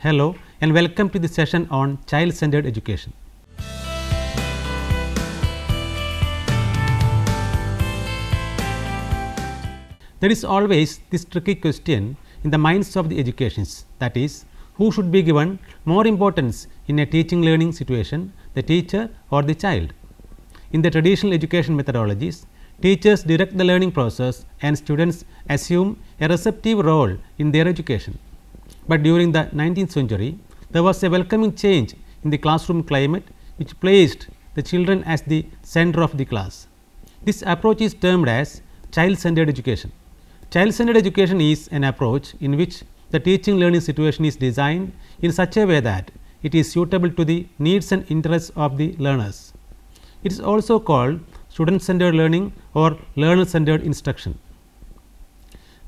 Hello and welcome to the session on child-centered education. There is always this tricky question in the minds of the educationists, that is, who should be given more importance in a teaching learning situation, the teacher or the child. In the traditional education methodologies, teachers direct the learning process and students assume a receptive role in their education. But during the 19th century, there was a welcoming change in the classroom climate which placed the children as the center of the class. This approach is termed as child-centered education. Child-centered education is an approach in which the teaching learning situation is designed in such a way that it is suitable to the needs and interests of the learners. It is also called student-centered learning or learner-centered instruction.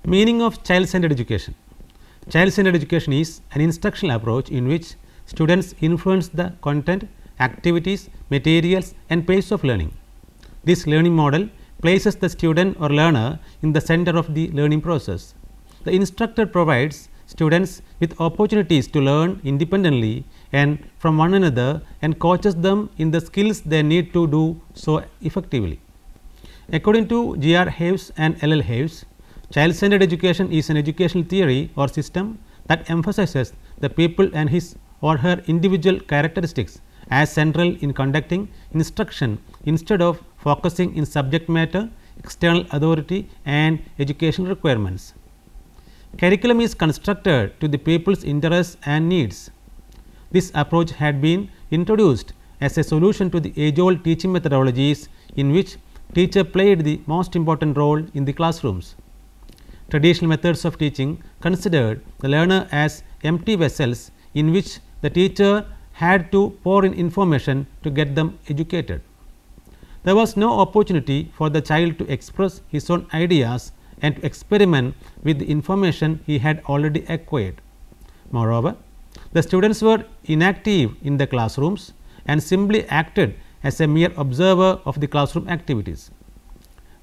Meaning of child-centered education. Child-centered education is an instructional approach in which students influence the content, activities, materials and pace of learning. This learning model places the student or learner in the center of the learning process. The instructor provides students with opportunities to learn independently and from one another and coaches them in the skills they need to do so effectively. According to G.R. Haves and L.L. Haves, child-centered education is an educational theory or system that emphasizes the people and his or her individual characteristics as central in conducting instruction instead of focusing in subject matter, external authority and educational requirements. Curriculum is constructed to the people's interests and needs. This approach had been introduced as a solution to the age-old teaching methodologies in which teacher played the most important role in the classrooms. Traditional methods of teaching considered the learner as empty vessels in which the teacher had to pour in information to get them educated. There was no opportunity for the child to express his own ideas and to experiment with the information he had already acquired. Moreover, the students were inactive in the classrooms and simply acted as a mere observer of the classroom activities.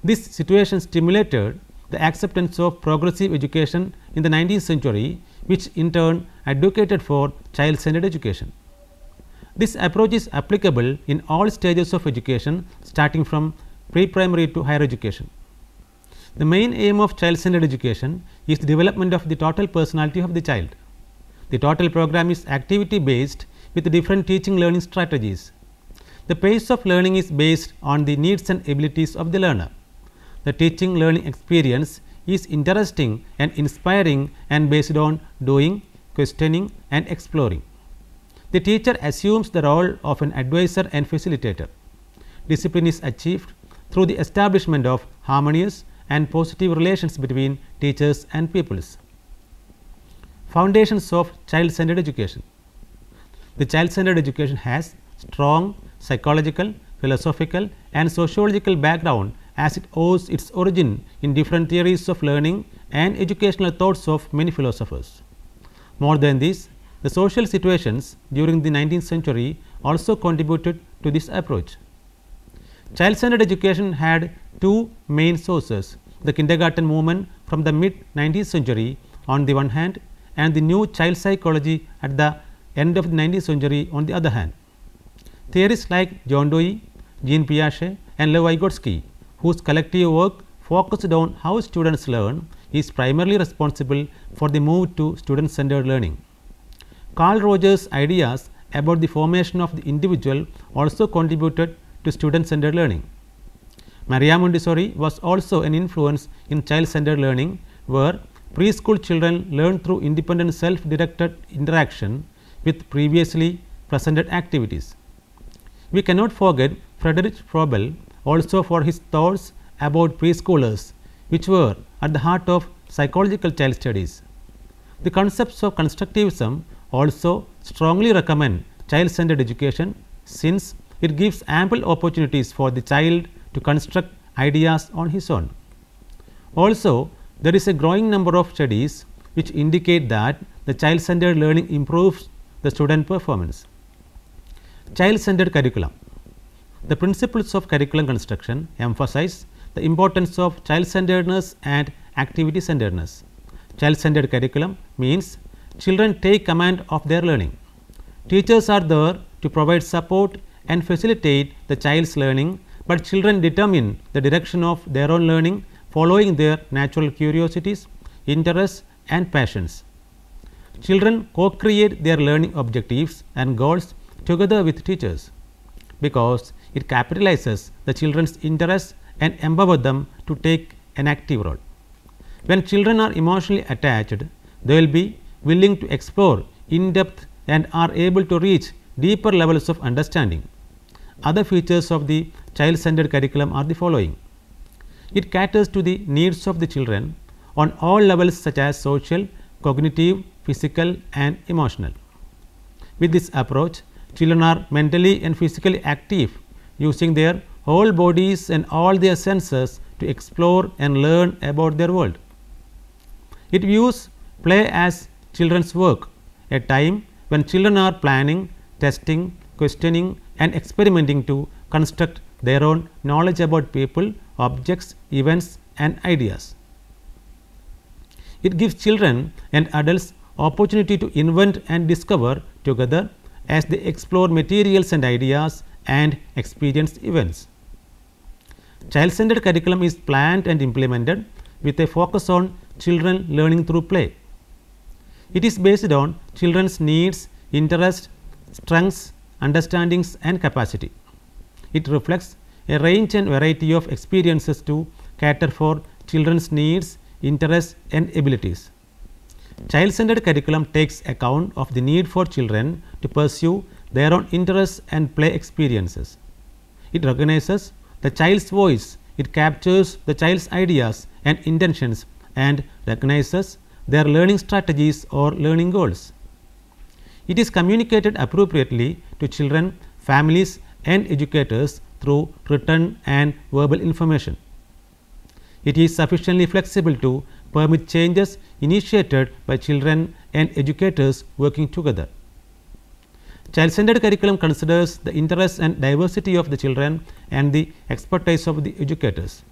This situation stimulated the acceptance of progressive education in the 19th century, which in turn advocated for child-centered education. This approach is applicable in all stages of education starting from pre-primary to higher education. The main aim of child-centered education is the development of the total personality of the child. The total program is activity based with different teaching learning strategies. The pace of learning is based on the needs and abilities of the learner. The teaching learning experience is interesting and inspiring and based on doing, questioning and exploring. The teacher assumes the role of an advisor and facilitator. Discipline is achieved through the establishment of harmonious and positive relations between teachers and pupils. Foundations of child-centered education. The child-centered education has strong psychological, philosophical and sociological background as it owes its origin in different theories of learning and educational thoughts of many philosophers. More than this, the social situations during the 19th century also contributed to this approach. Child-centered education had two main sources, the kindergarten movement from the mid-19th century on the one hand and the new child psychology at the end of the 19th century on the other hand. Theorists like John Dewey, Jean Piaget and Lev Vygotsky, whose collective work focused on how students learn, is primarily responsible for the move to student-centered learning. Carl Rogers' ideas about the formation of the individual also contributed to student-centered learning. Maria Montessori was also an influence in child-centered learning, where preschool children learn through independent self-directed interaction with previously presented activities. We cannot forget Friedrich Froebel also for his thoughts about preschoolers, which were at the heart of psychological child studies. The concepts of constructivism also strongly recommend child-centered education, since it gives ample opportunities for the child to construct ideas on his own. Also, there is a growing number of studies which indicate that the child-centered learning improves the student performance. Child-centered curriculum. The principles of curriculum construction emphasize the importance of child-centeredness and activity-centeredness. Child-centered curriculum means children take command of their learning. Teachers are there to provide support and facilitate the child's learning, but children determine the direction of their own learning following their natural curiosities, interests and passions. Children co-create their learning objectives and goals together with teachers, because it capitalizes the children's interests and empower them to take an active role. When children are emotionally attached, they will be willing to explore in depth and are able to reach deeper levels of understanding. Other features of the child-centered curriculum are the following. It caters to the needs of the children on all levels such as social, cognitive, physical and emotional. With this approach, children are mentally and physically active, using their whole bodies and all their senses to explore and learn about their world. It views play as children's work, a time when children are planning, testing, questioning and experimenting to construct their own knowledge about people, objects, events and ideas. It gives children and adults opportunity to invent and discover together as they explore materials and ideas and experience events. Child-centered curriculum is planned and implemented with a focus on children learning through play. It is based on children's needs, interests, strengths, understandings and capacity. It reflects a range and variety of experiences to cater for children's needs, interests and abilities. Child-centered curriculum takes account of the need for children to pursue their own interests and play experiences. It recognizes the child's voice, it captures the child's ideas and intentions and recognizes their learning strategies or learning goals. It is communicated appropriately to children, families and educators through written and verbal information. It is sufficiently flexible to permit changes initiated by children and educators working together. Child-centered curriculum considers the interests and diversity of the children and the expertise of the educators.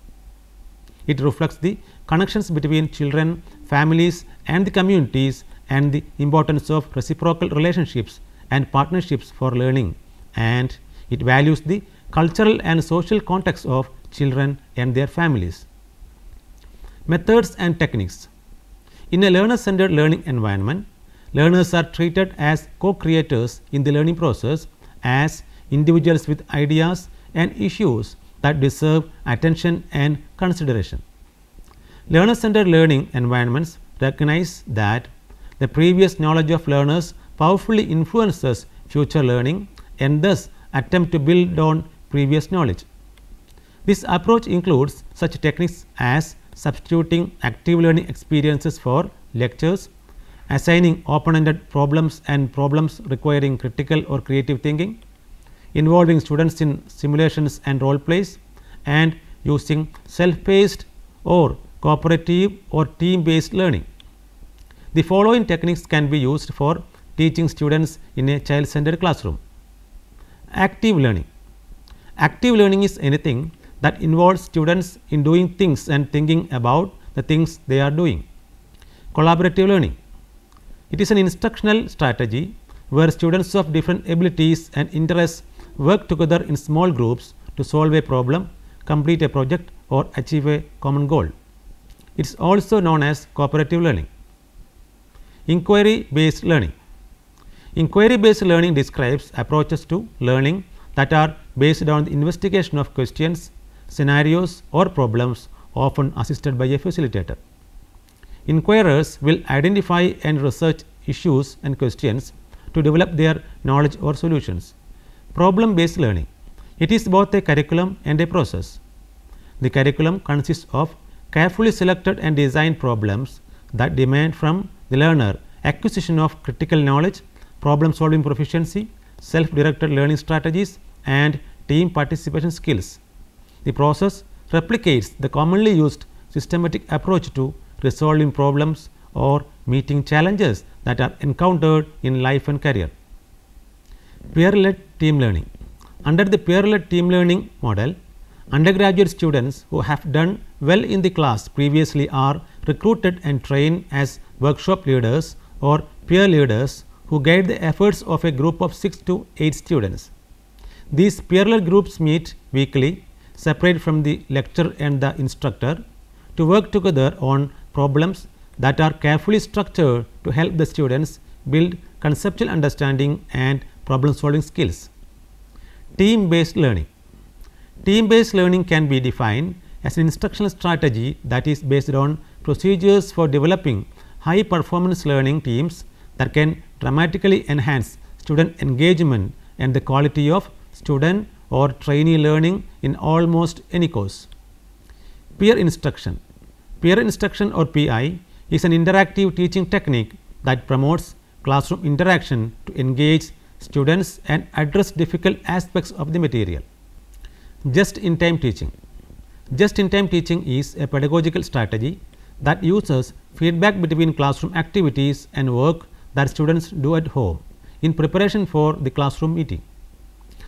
It reflects the connections between children, families and the communities and the importance of reciprocal relationships and partnerships for learning, and it values the cultural and social context of children and their families. Methods and techniques. In a learner-centered learning environment, learners are treated as co-creators in the learning process, as individuals with ideas and issues that deserve attention and consideration. Learner-centered learning environments recognize that the previous knowledge of learners powerfully influences future learning and thus attempt to build on previous knowledge. This approach includes such techniques as substituting active learning experiences for lectures, assigning open-ended problems and problems requiring critical or creative thinking, involving students in simulations and role plays, and using self-paced or cooperative or team-based learning. The following techniques can be used for teaching students in a child-centered classroom. Active learning. Active learning is anything that involves students in doing things and thinking about the things they are doing. Collaborative learning. It is an instructional strategy where students of different abilities and interests work together in small groups to solve a problem, complete a project or achieve a common goal. It is also known as cooperative learning. Inquiry based learning. Inquiry based learning describes approaches to learning that are based on the investigation of questions, scenarios or problems, often assisted by a facilitator. Inquirers will identify and research issues and questions to develop their knowledge or solutions. Problem based learning. It is both a curriculum and a process. The curriculum consists of carefully selected and designed problems that demand from the learner acquisition of critical knowledge, problem solving proficiency, self-directed learning strategies and team participation skills. The process replicates the commonly used systematic approach to resolving problems or meeting challenges that are encountered in life and career. Peer-led team learning. Under the peer-led team learning model, undergraduate students who have done well in the class previously are recruited and trained as workshop leaders or peer leaders who guide the efforts of a group of 6 to 8 students. These peer-led groups meet weekly, separate from the lecturer and the instructor, to work together on problems that are carefully structured to help the students build conceptual understanding and problem solving skills. Team based learning. Team based learning can be defined as an instructional strategy that is based on procedures for developing high performance learning teams that can dramatically enhance student engagement and the quality of student or trainee learning in almost any course. Peer instruction. Peer instruction or PI is an interactive teaching technique that promotes classroom interaction to engage students and address difficult aspects of the material. Just in time teaching. Just in time teaching is a pedagogical strategy that uses feedback between classroom activities and work that students do at home in preparation for the classroom meeting.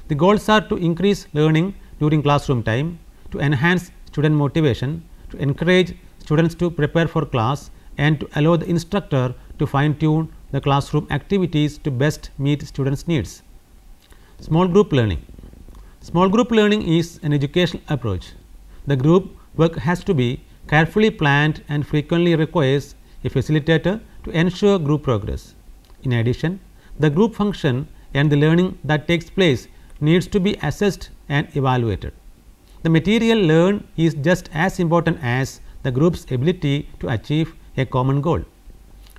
The goals are to increase learning during classroom time, to enhance student motivation, to encourage students to prepare for class, and to allow the instructor to fine tune the classroom activities to best meet students' needs. Small group learning. Small group learning is an educational approach. The group work has to be carefully planned and frequently requires a facilitator to ensure group progress. In addition, the group function and the learning that takes place needs to be assessed and evaluated. The material learned is just as important as the group's ability to achieve a common goal.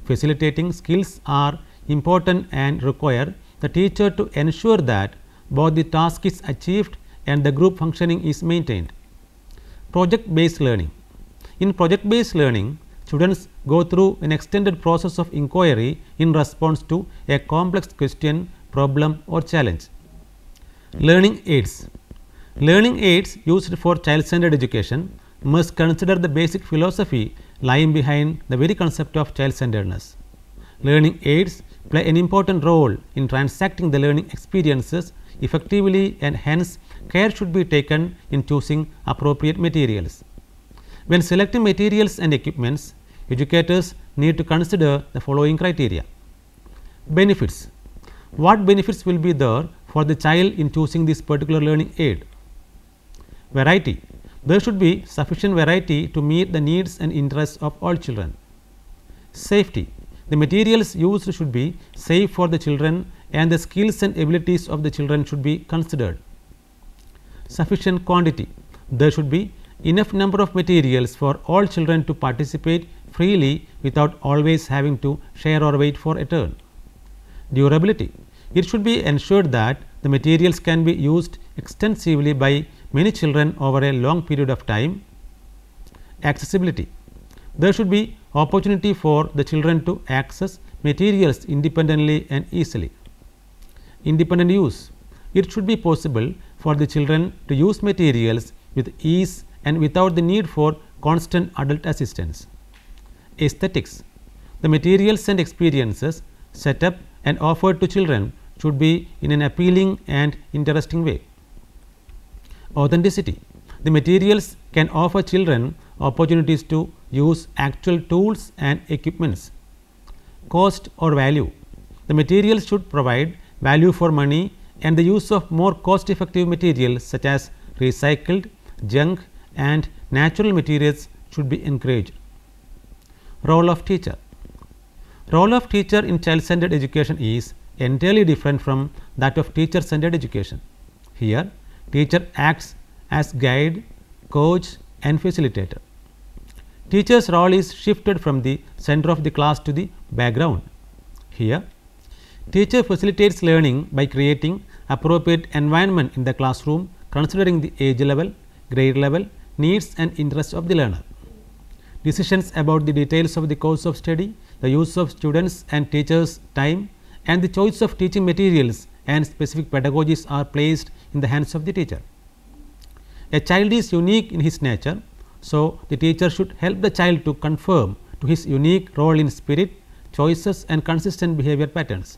Facilitating skills are important and require the teacher to ensure that both the task is achieved and the group functioning is maintained. Project based learning. In project based learning, students go through an extended process of inquiry in response to a complex question, problem, or challenge. Learning aids. Learning aids used for child-centered education must consider the basic philosophy lying behind the very concept of child-centeredness. Learning aids play an important role in transacting the learning experiences effectively, and hence care should be taken in choosing appropriate materials. When selecting materials and equipments, educators need to consider the following criteria. Benefits. What benefits will be there for the child in choosing this particular learning aid? Variety. There should be sufficient variety to meet the needs and interests of all children. Safety. The materials used should be safe for the children and the skills and abilities of the children should be considered. Sufficient quantity. There should be enough number of materials for all children to participate freely without always having to share or wait for a turn. Durability. It should be ensured that the materials can be used extensively by many children over a long period of time. Accessibility. There should be opportunity for the children to access materials independently and easily. Independent use. It should be possible for the children to use materials with ease and without the need for constant adult assistance. Aesthetics. The materials and experiences set up and offered to children should be in an appealing and interesting way. Authenticity. The materials can offer children opportunities to use actual tools and equipments. Cost or value. The materials should provide value for money, and the use of more cost effective materials such as recycled, junk and natural materials should be encouraged. Role of teacher. Role of teacher in child-centered education is entirely different from that of teacher-centered education. Here, teacher acts as guide, coach and facilitator. Teacher's role is shifted from the center of the class to the background. Here, teacher facilitates learning by creating appropriate environment in the classroom considering the age level, grade level, needs and interests of the learner. Decisions about the details of the course of study, the use of students and teachers' time and the choice of teaching materials and specific pedagogies are placed in the hands of the teacher. A child is unique in his nature, so the teacher should help the child to conform to his unique role in spirit, choices and consistent behavior patterns.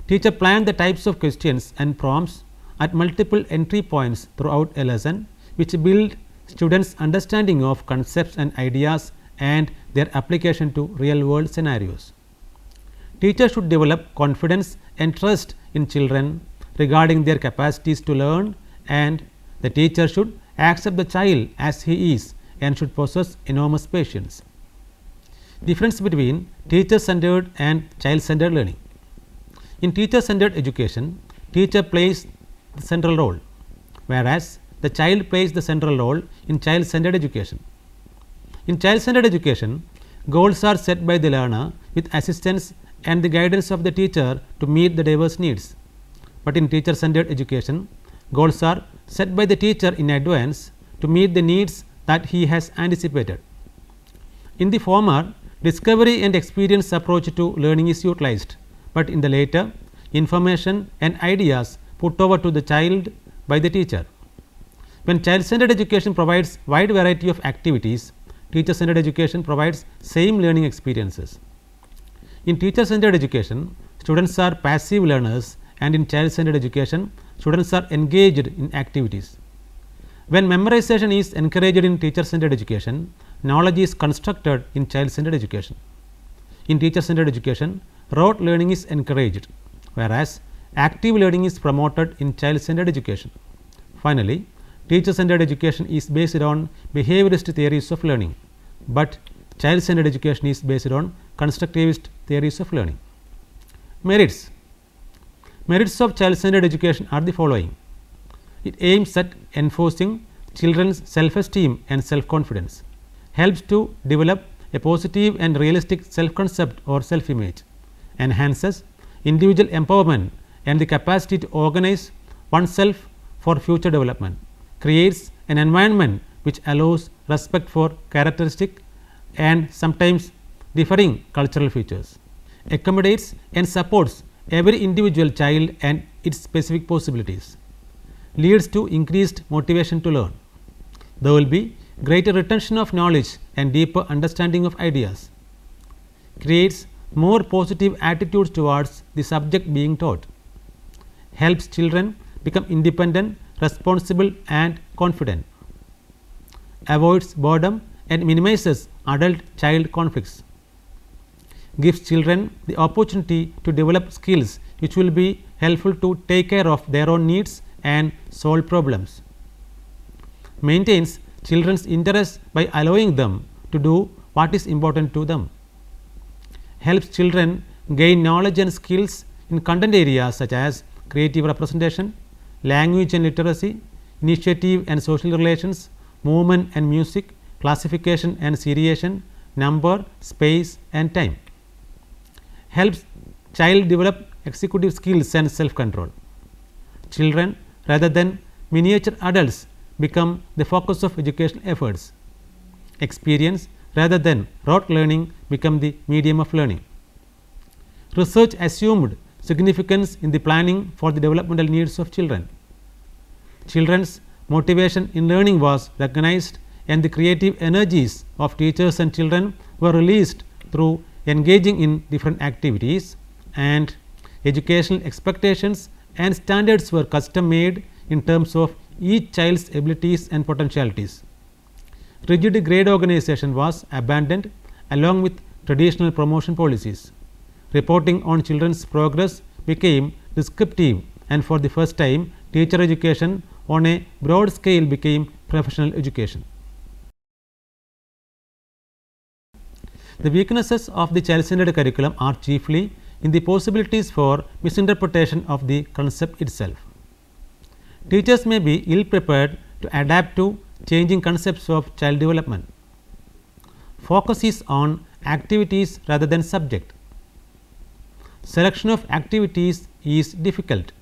Teacher plan the types of questions and prompts at multiple entry points throughout a lesson, which build students' understanding of concepts and ideas and their application to real world scenarios. Teachers should develop confidence and trust in children regarding their capacities to learn, and the teacher should accept the child as he is and should possess enormous patience. Difference between teacher-centered and child-centered learning. In teacher-centered education, teacher plays the central role, whereas the child plays the central role in child-centered education. In child-centered education, goals are set by the learner with assistance and the guidance of the teacher to meet the diverse needs. But in teacher-centered education, goals are set by the teacher in advance to meet the needs that he has anticipated. In the former, discovery and experience approach to learning is utilized, but in the later, information and ideas put over to the child by the teacher. When child-centered education provides wide variety of activities, teacher-centered education provides same learning experiences. In teacher-centered education, students are passive learners, and in child-centered education, students are engaged in activities. When memorization is encouraged in teacher-centered education, knowledge is constructed in child-centered education. In teacher-centered education, rote learning is encouraged, whereas active learning is promoted in child-centered education. Finally, teacher-centered education is based on behaviorist theories of learning, but child-centered education is based on constructivist theories of learning. Merits. Merits of child-centered education are the following. It aims at enforcing children's self-esteem and self-confidence, helps to develop a positive and realistic self-concept or self-image, enhances individual empowerment and the capacity to organize oneself for future development, creates an environment which allows respect for characteristic and sometimes differing cultural features, accommodates and supports every individual child and its specific possibilities, leads to increased motivation to learn. There will be greater retention of knowledge and deeper understanding of ideas, creates more positive attitudes towards the subject being taught, helps children become independent, responsible and confident, avoids boredom and minimizes adult child conflicts, gives children the opportunity to develop skills which will be helpful to take care of their own needs and solve problems, maintains children's interest by allowing them to do what is important to them, helps children gain knowledge and skills in content areas such as creative representation, language and literacy, initiative and social relations, movement and music, classification and seriation, number, space and time, helps child develop executive skills and self-control. Children rather than miniature adults become the focus of educational efforts. Experience rather than rote learning become the medium of learning. Research assumed significance in the planning for the developmental needs of children. Children's motivation in learning was recognized and the creative energies of teachers and children were released through engaging in different activities, and educational expectations and standards were custom made in terms of each child's abilities and potentialities. Rigid grade organization was abandoned along with traditional promotion policies. Reporting on children's progress became descriptive, and for the first time teacher education on a broad scale became professional education. The weaknesses of the child-centered curriculum are chiefly in the possibilities for misinterpretation of the concept itself. Teachers may be ill prepared to adapt to changing concepts of child development. Focus is on activities rather than subject. Selection of activities is difficult.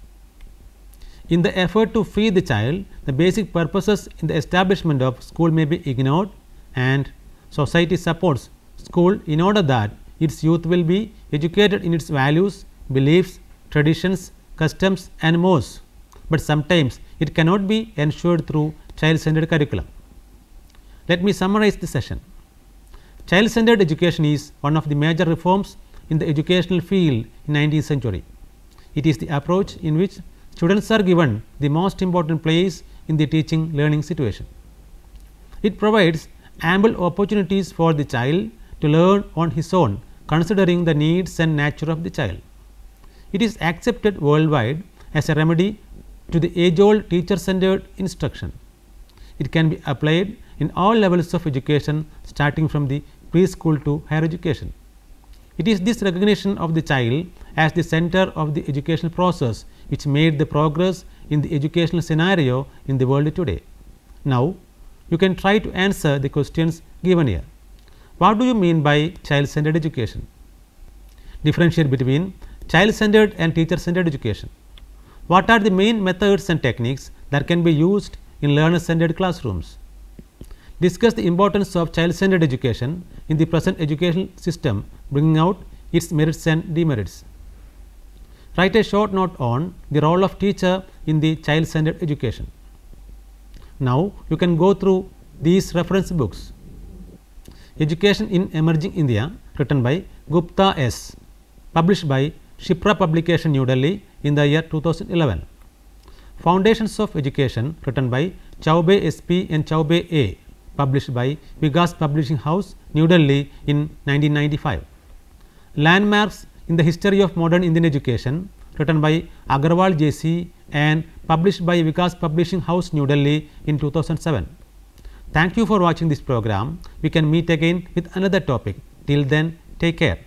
In the effort to free the child, the basic purposes in the establishment of school may be ignored, and society supports school in order that its youth will be educated in its values, beliefs, traditions, customs and mores, but sometimes it cannot be ensured through child-centered curriculum. Let me summarize the session. Child-centered education is one of the major reforms in the educational field in 19th century. It is the approach in which students are given the most important place in the teaching learning situation. It provides ample opportunities for the child to learn on his own considering the needs and nature of the child. It is accepted worldwide as a remedy to the age-old teacher-centered instruction. It can be applied in all levels of education starting from the preschool to higher education. It is this recognition of the child as the center of the educational process which made the progress in the educational scenario in the world today. Now, you can try to answer the questions given here. What do you mean by child-centered education? Differentiate between child-centered and teacher-centered education. What are the main methods and techniques that can be used in learner-centered classrooms? Discuss the importance of child-centered education in the present educational system, bringing out its merits and demerits. Write a short note on the role of teacher in the child-centered education. Now, you can go through these reference books. Education in Emerging India, written by Gupta S., published by Shipra Publication, New Delhi in the year 2011. Foundations of Education, written by Chaubey S.P. and Chaubey A., published by Vikas Publishing House, New Delhi in 1995. Landmarks in the History of Modern Indian Education, written by Agarwal J.C. and published by Vikas Publishing House, New Delhi in 2007. Thank you for watching this program. We can meet again with another topic. Till then, take care.